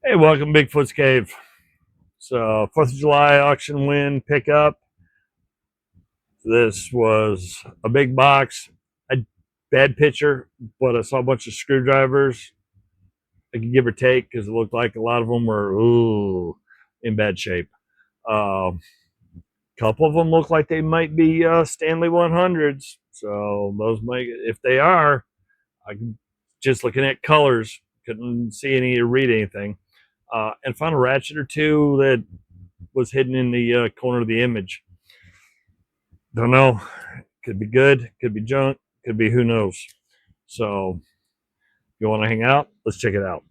Hey, welcome Bigfoot's Cave. So 4th of July auction win pickup. This was a big box. A bad picture, but I saw a bunch of screwdrivers. I could give or take because it looked like a lot of them were in bad shape. A couple of them look like they might be Stanley 100s. So those might, if they are, I can just looking at colors, couldn't see any or read anything. And found a ratchet or two that was hidden in the corner of the image. Don't know. Could be good, could be junk, could be who knows. So, you want to hang out? Let's check it out.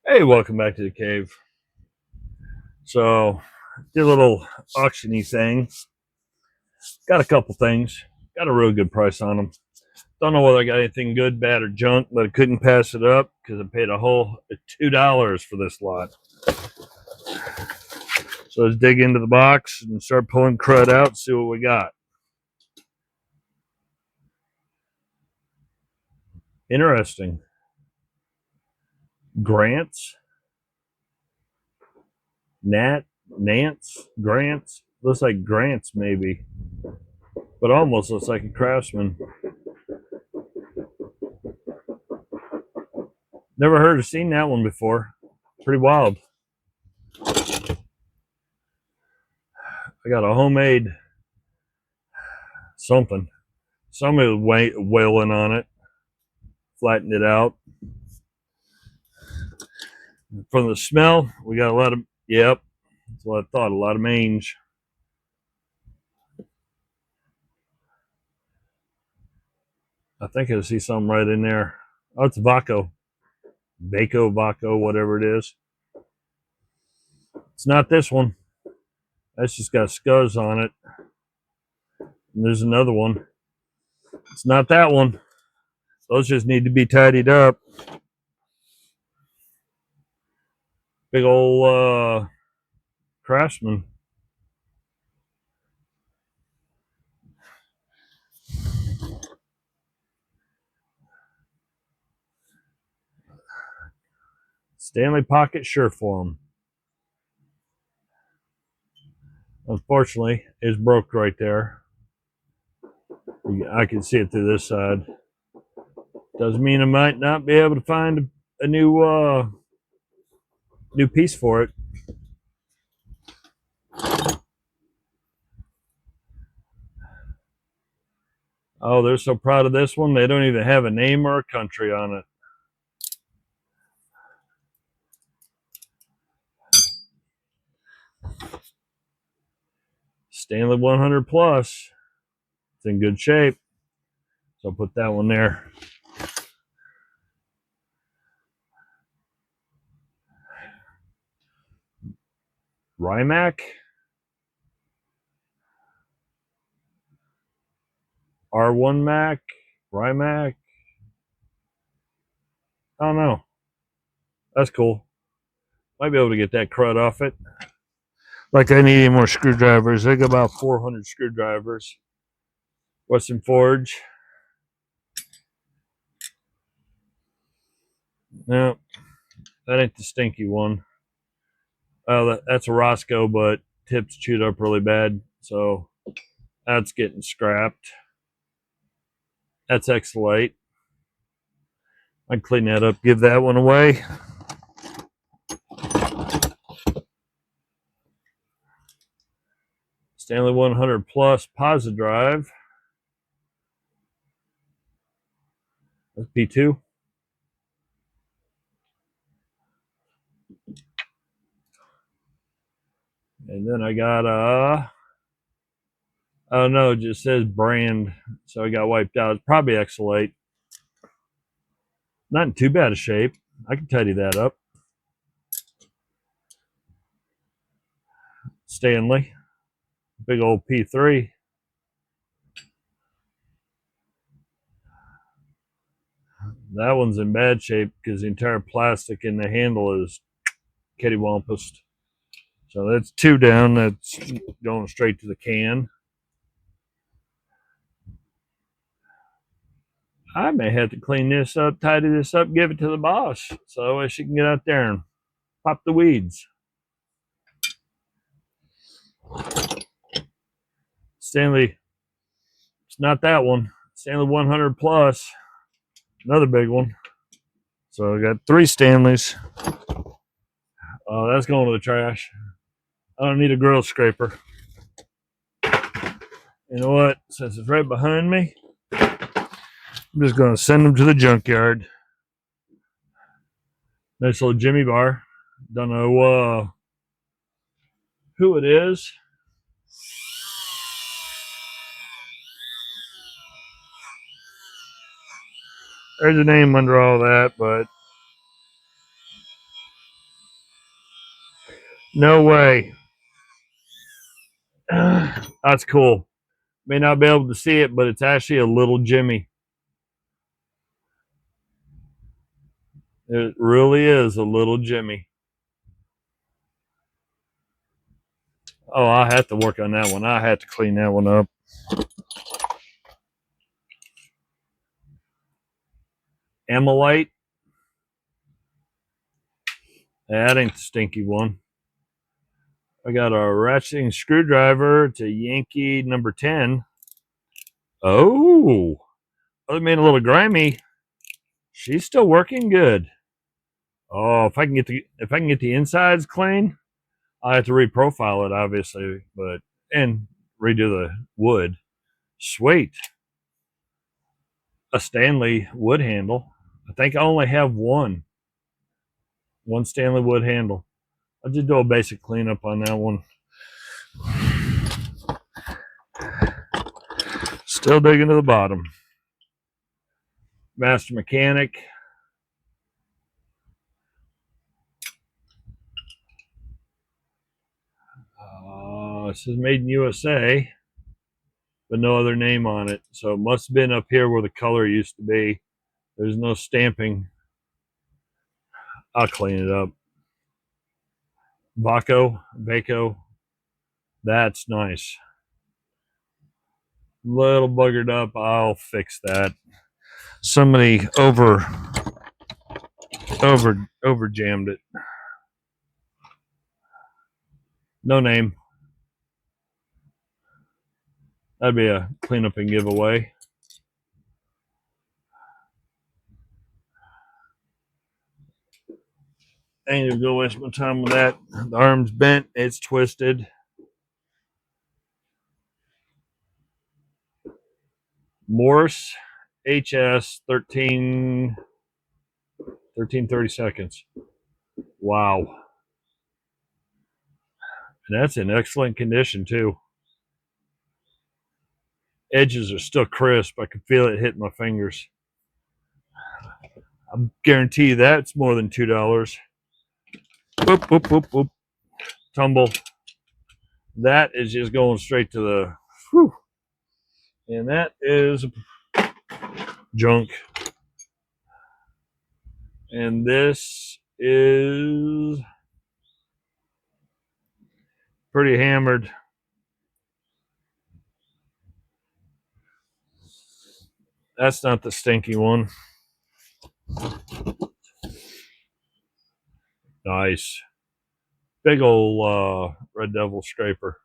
Hey, welcome back to the cave. So, did a little auctiony thing. Got a couple things. Got a real good price on them. Don't know whether I got anything good, bad, or junk, but I couldn't pass it up because I paid a whole $2 for this lot. So let's dig into the box and start pulling crud out, see what we got. Interesting. Grants, Nance, Grants. Looks like Grants maybe, but almost looks like a Craftsman. Never heard or seen that one before. Pretty wild. I got a homemade something. Somebody was wailing on it, flattened it out. From the smell, we got a lot of, yep, that's what I thought, a lot of mange. I think I see something right in there. Oh, it's Vaco. Vaco, whatever it is. It's not this one. That's just got scuzz on it. And there's another one. It's not that one. Those just need to be tidied up. Big old Craftsman. Stanley Pocket Sureform. Unfortunately, it's broke right there. I can see it through this side. Doesn't mean I might not be able to find a new piece for it. Oh, they're so proud of this one, they don't even have a name or a country on it. Stanley 100 plus. It's in good shape. So I'll put that one there. Rimac. R1 Mac. Rimac. I don't know. That's cool. Might be able to get that crud off it. Like I need any more screwdrivers. I got about 400 screwdrivers. Western Forge. No, that ain't the stinky one. Oh, that's a Roscoe, but tips chewed up really bad. So that's getting scrapped. That's X-Lite. I'd clean that up, give that one away. Stanley 100 Plus Posidrive. That's P2. And then I got oh no, it just says brand, so I got wiped out. It's probably X-Lite. Not in too bad a shape. I can tidy that up. Stanley, big old P3. That one's in bad shape because the entire plastic in the handle is kittywampus. So that's two down. That's going straight to the can. I may have to clean this up, tidy this up, give it to the boss so she can get out there and pop the weeds. Stanley, it's not that one. Stanley 100 plus, another big one. So I got 3 Stanleys. Oh, that's going to the trash. I don't need a grill scraper. You know what? Since it's right behind me, I'm just going to send them to the junkyard. Nice little Jimmy bar. Don't know who it is. There's a name under all that, but no way. That's cool. May not be able to see it, but it's actually a little Jimmy. It really is a little Jimmy. Oh, I have to work on that one. I have to clean that one up. Amylite. That ain't the stinky one. I got a ratcheting screwdriver to Yankee number 10. Oh, other made a little grimy. She's still working good. Oh, if I can get the insides clean, I have to reprofile it, obviously, but and redo the wood. Sweet. A Stanley wood handle. I think I only have one Stanley wood handle. I'll just do a basic cleanup on that one. Still digging to the bottom. Master Mechanic. It says made in USA, but no other name on it. So it must have been up here where the color used to be. There's no stamping. I'll clean it up. Vaco. That's nice. Little buggered up. I'll fix that. Somebody over jammed it. No name. That'd be a cleanup and giveaway. I ain't gonna go waste my time with that. The arm's bent. It's twisted. Morse HS 1330 seconds. Wow. And that's in excellent condition too. Edges are still crisp. I can feel it hitting my fingers. I guarantee you that's more than $2. Whoop, whoop, whoop, whoop. Tumble. That is just going straight to the whew. And that is junk. And this is pretty hammered. That's not the stinky one. Nice. Big old Red Devil scraper.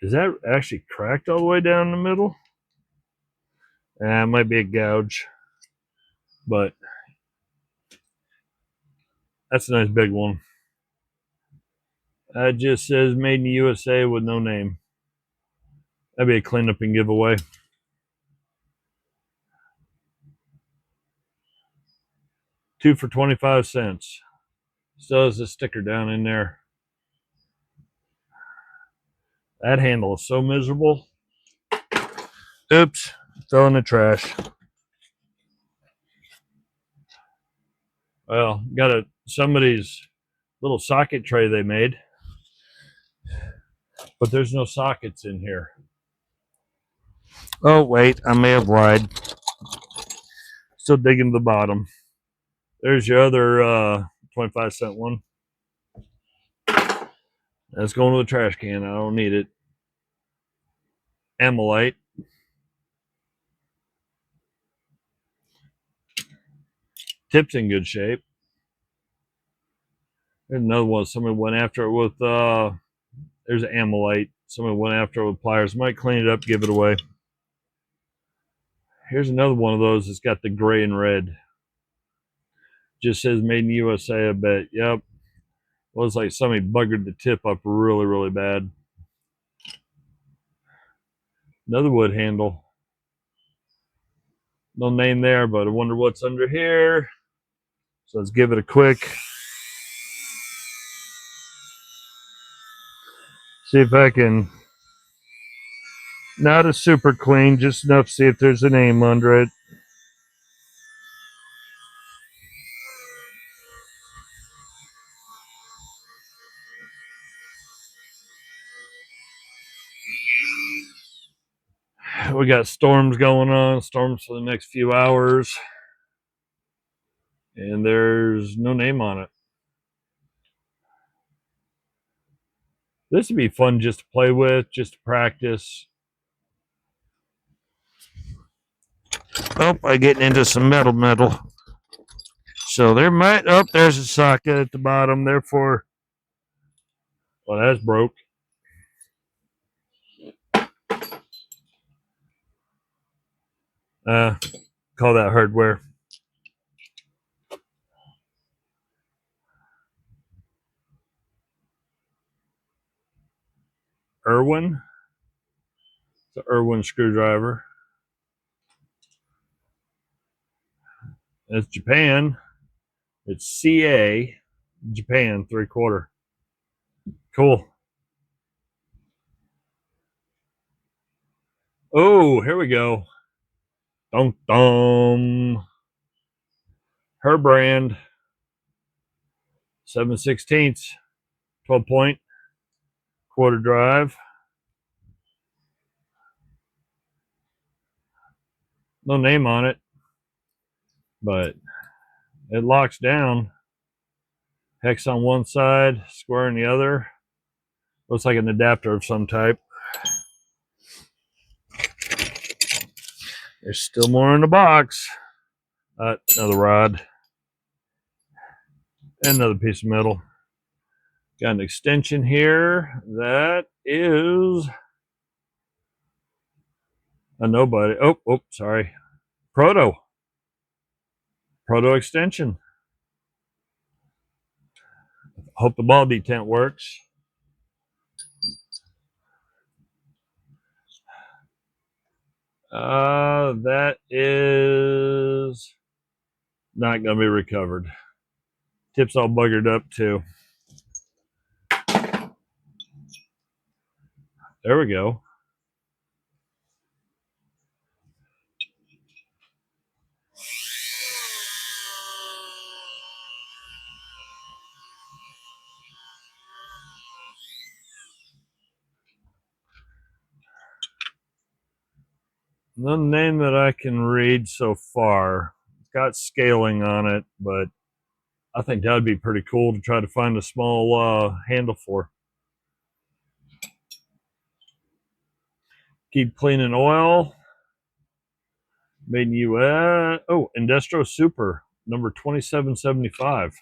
Is that actually cracked all the way down the middle? It might be a gouge. But that's a nice big one. That just says made in the USA with no name. That'd be a cleanup and giveaway. Two for 25 cents. Still has a sticker down in there. That handle is so miserable. Oops, fell in the trash. Well, got somebody's little socket tray they made, but there's no sockets in here. Oh, wait, I may have lied. Still digging to the bottom. There's your other 25-cent one. That's going to the trash can. I don't need it. Amylite. Tip's in good shape. There's another one. Somebody went after it with there's an amylite. Somebody went after it with pliers. Might clean it up, give it away. Here's another one of those that's got the gray and red. Just says made in USA, I bet. Yep. Well, it's like somebody buggered the tip up really, really bad. Another wood handle. No name there, but I wonder what's under here. So let's give it a quick. See if I can. Not a super clean, just enough to see if there's a name under it. We got storms going on, storms for the next few hours. And there's no name on it. This would be fun just to play with, just to practice. Oh, I'm getting into some metal. So there might, oh, there's a socket at the bottom. Therefore, well, that's broke. Call that hardware. Irwin. It's an Irwin screwdriver. It's Japan. It's CA, Japan, 3/4. Cool. Oh, here we go. Dum dum. Her brand. 7/16, 12-point, quarter drive. No name on it, but it locks down. Hex on one side, square on the other. Looks like an adapter of some type. There's still more in the box. Another rod. And another piece of metal. Got an extension here. That is a nobody. Oh, sorry. Proto extension. Hope the ball detent works. That is not going to be recovered. Tip's all buggered up too. There we go. The name that I can read so far, it's got scaling on it, but I think that would be pretty cool to try to find a small handle for. Keep cleaning oil. Made in US. Oh, Industro Super, number 2775.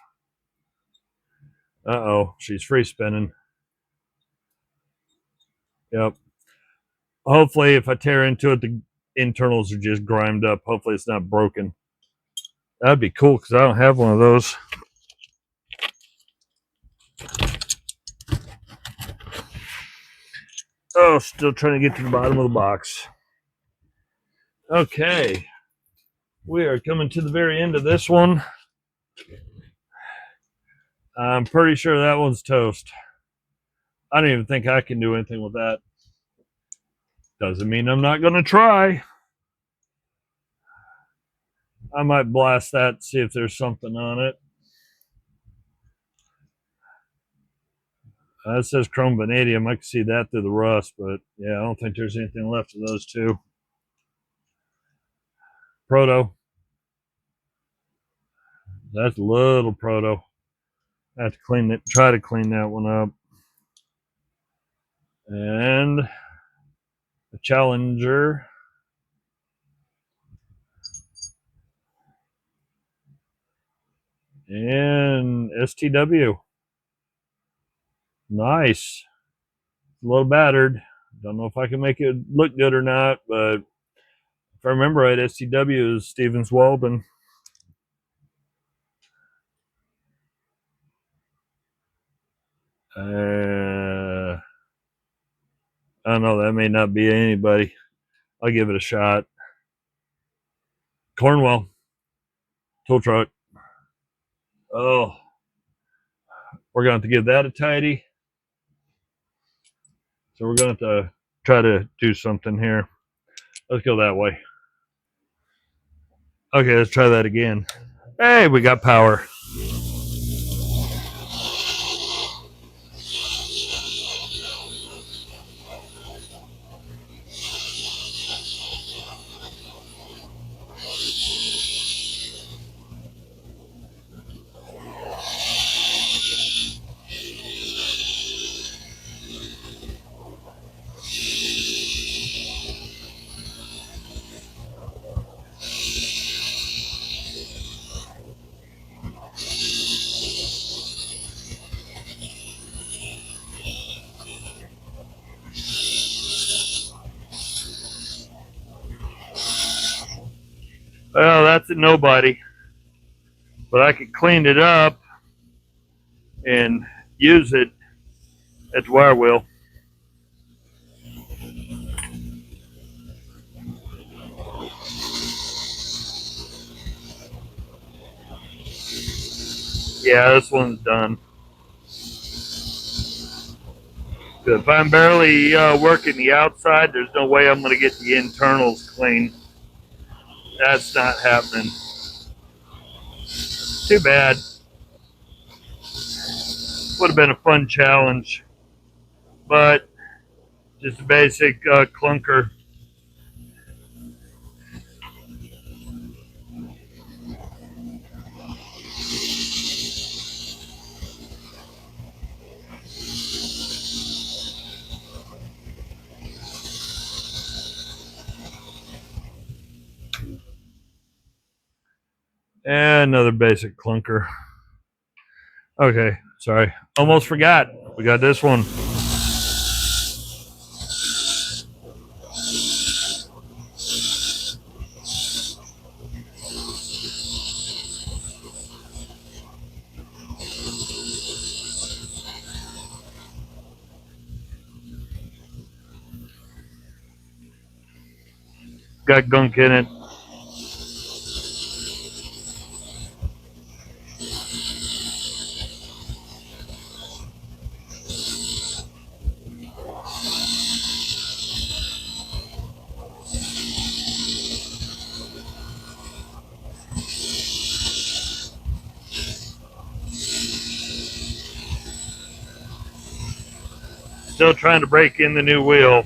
Uh-oh, she's free spinning. Yep. Hopefully, if I tear into it, the internals are just grimed up. Hopefully, it's not broken. That'd be cool because I don't have one of those. Oh, still trying to get to the bottom of the box. Okay. We are coming to the very end of this one. I'm pretty sure that one's toast. I don't even think I can do anything with that. Doesn't mean I'm not going to try. I might blast that, see if there's something on it. It says chrome vanadium. I can see that through the rust, but yeah, I don't think there's anything left of those two. Proto. That's a little proto. I have to clean it, try to clean that one up. And a Challenger. STW. Nice. A little battered. Don't know if I can make it look good or not, but if I remember right, STW is Stevens Walden. I don't know. That may not be anybody. I'll give it a shot. Cornwell. Tow truck. Oh, we're going to have to give that a tidy. So we're going to have to try to do something here. Let's go that way. Okay, let's try that again. Hey, we got power. Well, that's a nobody. But I could clean it up and use it at the wire wheel. Yeah, this one's done. If I'm barely working the outside, there's no way I'm going to get the internals clean. That's not happening. Too bad. Would have been a fun challenge. But just a basic clunker. And another basic clunker. Okay, sorry. Almost forgot. We got this one. Got gunk in it. Still trying to break in the new wheel.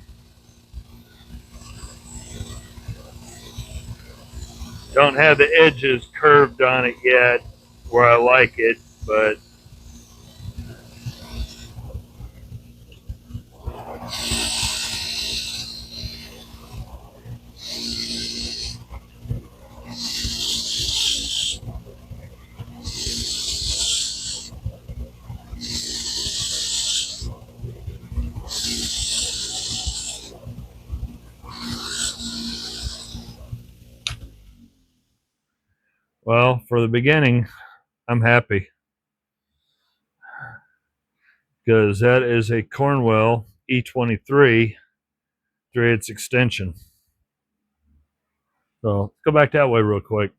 Don't have the edges curved on it yet where I like it, but well, for the beginning, I'm happy because that is a Cornwell E23 3/8 extension. So let's go back that way real quick.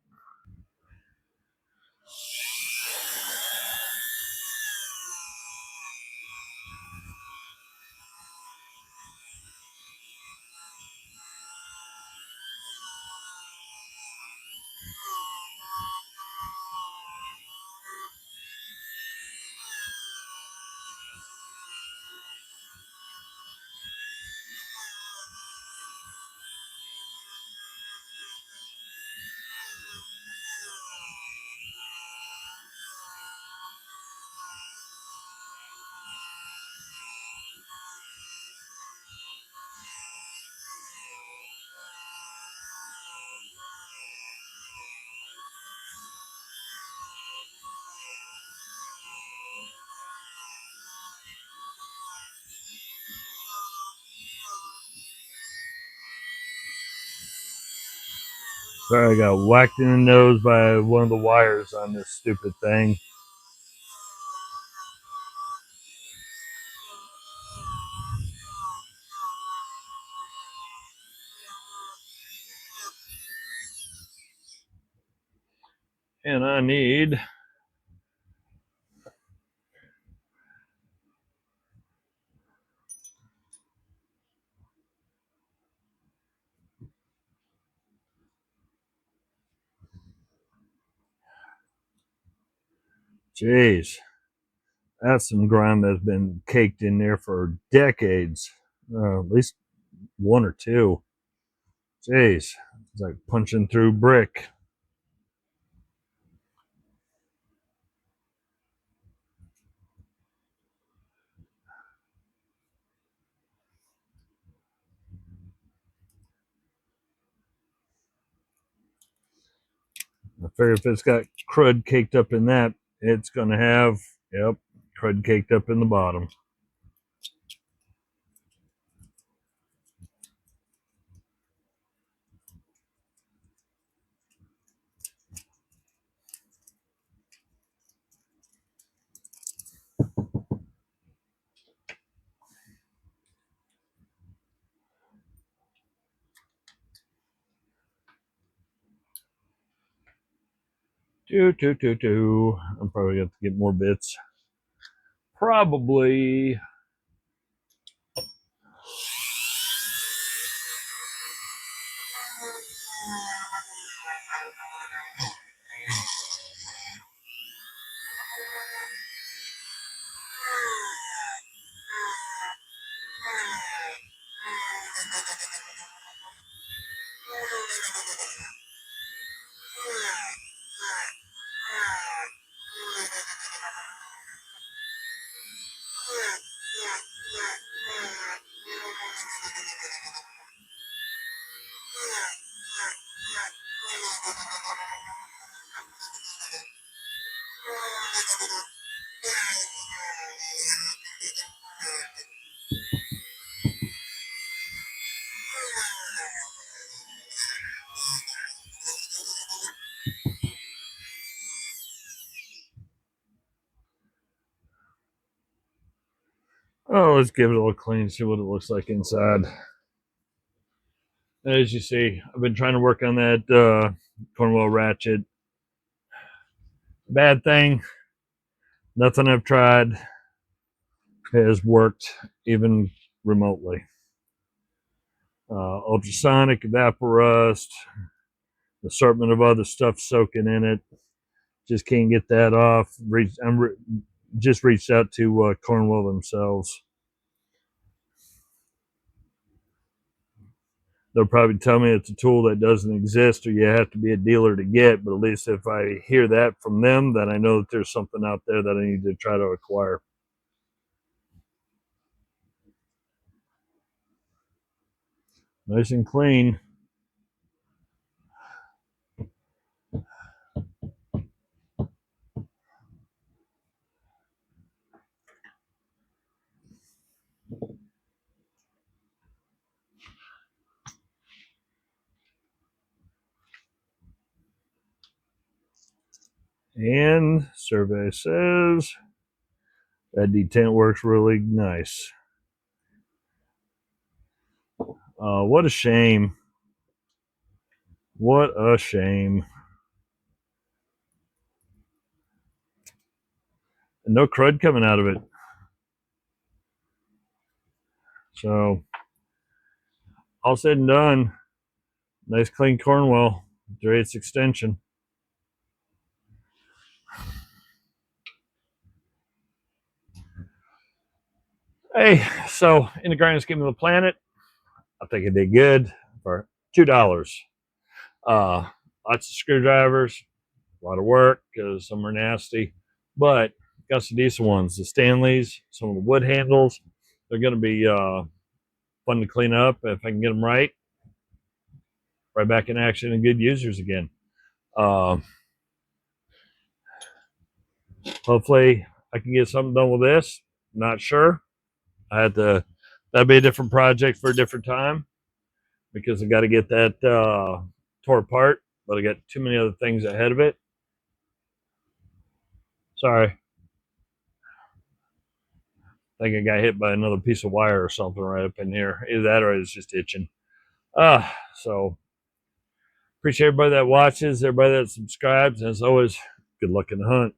Sorry, I got whacked in the nose by one of the wires on this stupid thing. And I need jeez. That's some grime that's been caked in there for decades. At least one or two. Jeez. It's like punching through brick. I figure if it's got crud caked up in that, it's going to have, yep, crud caked up in the bottom. I'm probably going to have to get more bits. Probably. Oh, let's give it a little clean, see what it looks like inside. As you see, I've been trying to work on that Cornwell ratchet. Bad thing, nothing I've tried has worked even remotely. Ultrasonic, evaporust, assortment of other stuff soaking in it. Just can't get that off. Just reached out to Cornwell themselves. They'll probably tell me it's a tool that doesn't exist or you have to be a dealer to get, but at least if I hear that from them, then I know that there's something out there that I need to try to acquire. Nice and clean. And survey says that detent works really nice. What a shame. What a shame. And no crud coming out of it. So, all said and done, nice clean Cornwell, 3/8 extension. Hey, so in the grand scheme of the planet, I think I did good for $2. Lots of screwdrivers, a lot of work because some are nasty, but got some decent ones. The Stanleys, some of the wood handles, they're going to be fun to clean up if I can get them right. Right back in action and good users again. Uh, Hopefully, I can get something done with this. Not sure. I had to. That'd be a different project for a different time because I got to get that tore apart but I got too many other things ahead of it. Sorry. I think I got hit by another piece of wire or something right up in here. Either that or it's just itching. So appreciate everybody that watches, everybody that subscribes, and as always, good luck in the hunt.